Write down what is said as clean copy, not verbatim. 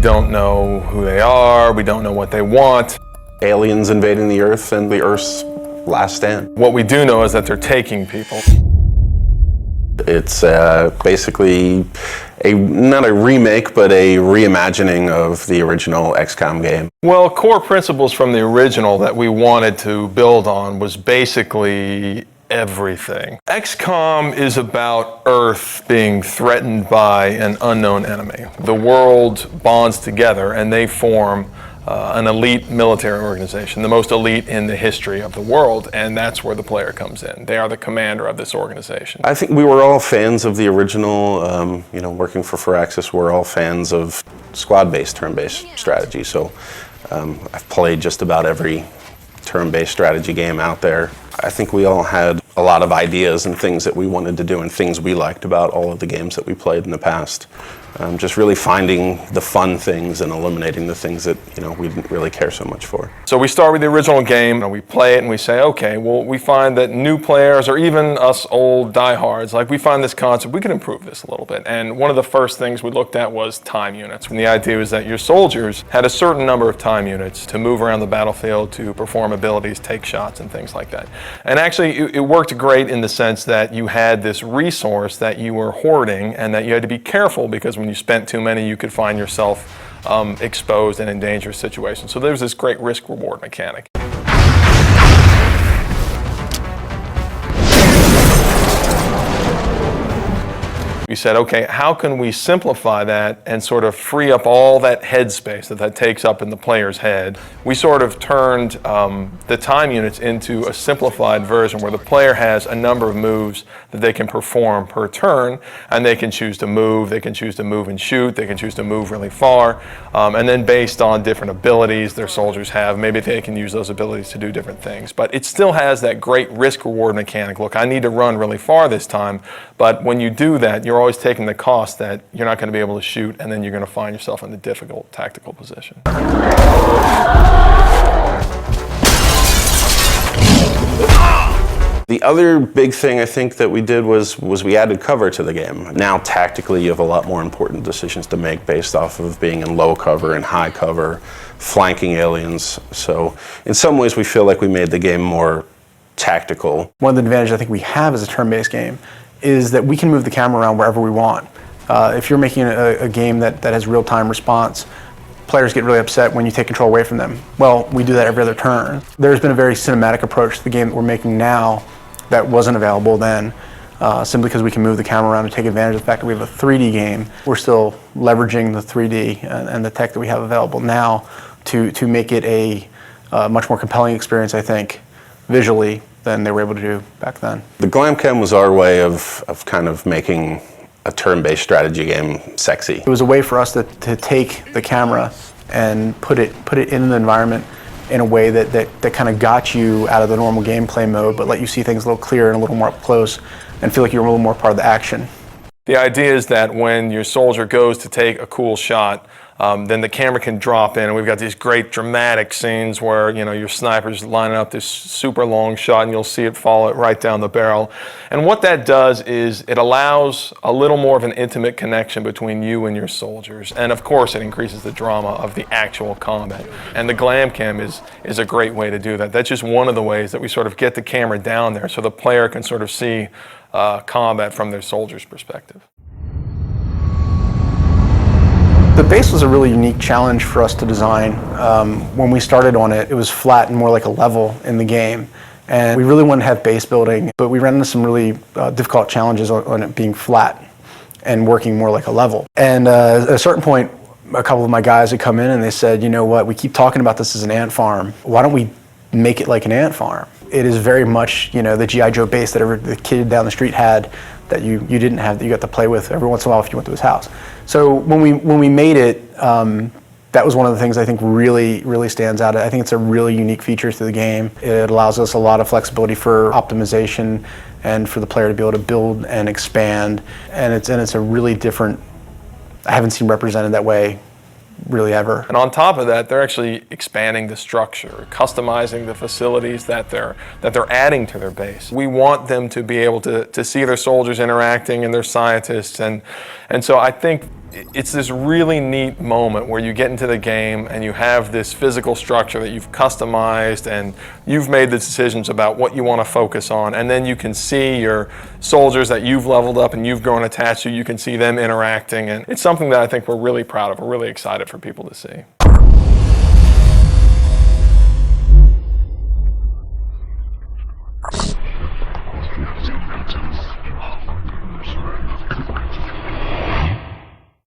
don't know who they are, we don't know what they want. Aliens invading the Earth and the Earth's last stand. What we do know is that they're taking people. It's basically not a remake, but a reimagining of the original XCOM game. Well, core principles from the original that we wanted to build on was basically everything. XCOM is about Earth being threatened by an unknown enemy. The world bonds together and they form an elite military organization, the most elite in the history of the world, and that's where the player comes in. They are the commander of this organization. I think we were all fans of the original, working for Firaxis, we're all fans of squad-based, turn-based strategy, so I've played just about every turn-based strategy game out there. I think we all had a lot of ideas and things that we wanted to do and things we liked about all of the games that we played in the past. Just really finding the fun things and eliminating the things that we didn't really care so much for. So we start with the original game and we play it and we say, okay, well, we find that new players or even us old diehards, like we find this concept, we can improve this a little bit. And one of the first things we looked at was time units. And the idea was that your soldiers had a certain number of time units to move around the battlefield, to perform abilities, take shots and things like that. And actually it worked great in the sense that you had this resource that you were hoarding and that you had to be careful, because when you spent too many, you could find yourself exposed and in dangerous situations. So there's this great risk-reward mechanic. We said, okay, how can we simplify that and sort of free up all that headspace that takes up in the player's head? We sort of turned the time units into a simplified version where the player has a number of moves that they can perform per turn, and they can choose to move, they can choose to move and shoot, they can choose to move really far, and then based on different abilities their soldiers have, maybe they can use those abilities to do different things. But it still has that great risk-reward mechanic. Look, I need to run really far this time, but when you do that, you're always taking the cost that you're not going to be able to shoot, and then you're going to find yourself in a difficult tactical position. The other big thing I think that we did was we added cover to the game. Now tactically you have a lot more important decisions to make based off of being in low cover and high cover, flanking aliens. So in some ways we feel like we made the game more tactical. One of the advantages I think we have as a turn-based game is that we can move the camera around wherever we want. If you're making a game that has real-time response, players get really upset when you take control away from them. Well, we do that every other turn. There's been a very cinematic approach to the game that we're making now that wasn't available then, simply because we can move the camera around and take advantage of the fact that we have a 3D game. We're still leveraging the 3D and the tech that we have available now to make it a much more compelling experience, I think, visually, than they were able to do back then. The glam cam was our way of kind of making a turn-based strategy game sexy. It was a way for us to take the camera and put it in the environment in a way that kind of got you out of the normal gameplay mode, but let you see things a little clearer and a little more up close and feel like you're a little more part of the action. The idea is that when your soldier goes to take a cool shot, then the camera can drop in, and we've got these great dramatic scenes where your sniper's lining up this super long shot and you'll see it fall right down the barrel. And what that does is it allows a little more of an intimate connection between you and your soldiers. And of course it increases the drama of the actual combat. And the glam cam is a great way to do that. That's just one of the ways that we sort of get the camera down there so the player can sort of see combat from their soldier's perspective. The base was a really unique challenge for us to design. When we started on it, it was flat and more like a level in the game. And we really wanted to have base building, but we ran into some really difficult challenges on it being flat and working more like a level. And at a certain point, a couple of my guys had come in and they said, you know what, we keep talking about this as an ant farm. Why don't we make it like an ant farm? It is very much, the G.I. Joe base that the kid down the street had that you didn't have, that you got to play with every once in a while if you went to his house. So when we made it, that was one of the things I think really stands out. I think it's a really unique feature to the game. It allows us a lot of flexibility for optimization and for the player to be able to build and expand. And it's a really different, I haven't seen represented that way really ever. And on top of that, they're actually expanding the structure, customizing the facilities that they're adding to their base. We want them to be able to see their soldiers interacting and their scientists, and so I think it's this really neat moment where you get into the game and you have this physical structure that you've customized and you've made the decisions about what you want to focus on, and then you can see your soldiers that you've leveled up and you've grown attached to, you can see them interacting, and it's something that I think we're really proud of. We're really excited for people to see.